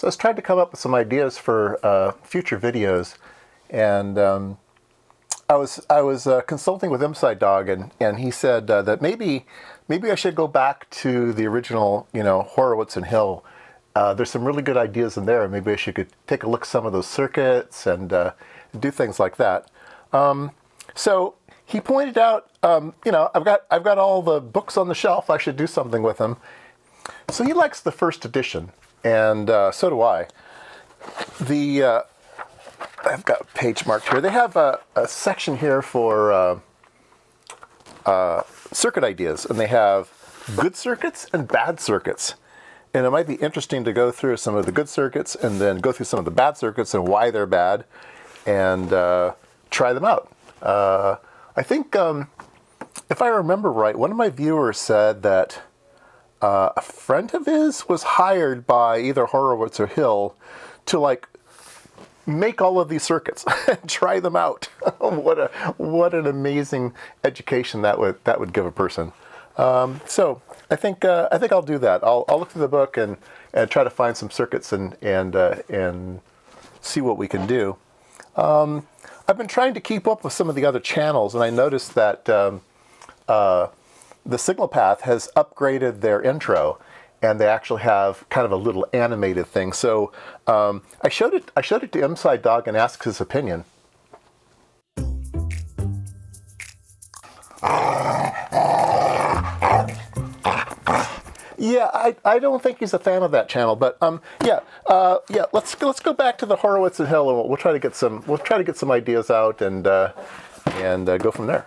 So I was trying to come up with some ideas for future videos, and I was consulting with ImsaiDog, and he said that maybe I should go back to the original, Horowitz and Hill. There's some really good ideas in there. Maybe I should take a look at some of those circuits and do things like that. So he pointed out, I've got all the books on the shelf. I should do something with them. So he likes the first edition, and so do I. I've got a page marked here. They have a section here for circuit ideas, and they have good circuits and bad circuits. And it might be interesting to go through some of the good circuits and then go through some of the bad circuits and why they're bad, and try them out. I think, if I remember right, one of my viewers said that a friend of his was hired by either Horowitz or Hill to make all of these circuits and try them out. What an amazing education that would give a person. So I think I'll do that. I'll look through the book and try to find some circuits and see what we can do. I've been trying to keep up with some of the other channels, and I noticed that the Signal Path has upgraded their intro, and they actually have kind of a little animated thing. So I showed it to ImsaiDog and asked his opinion. Yeah, I don't think he's a fan of that channel, but let's go back to the Horowitz and Hill, and we'll try to get some ideas out and go from there.